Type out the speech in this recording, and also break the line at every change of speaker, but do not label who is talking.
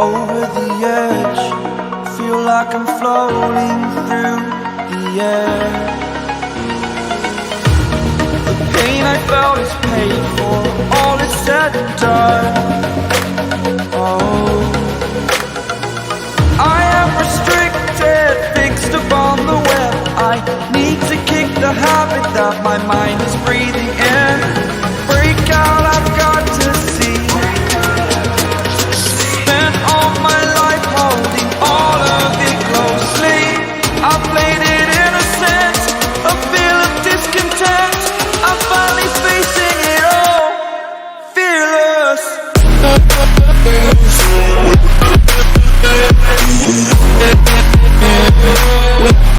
over the edge. Feel like I'm floating through the air. The pain I felt is paid for, all is said and done. Oh, I am restricted, fixed upon the web. I need to kick the habit that my mind is breathing in.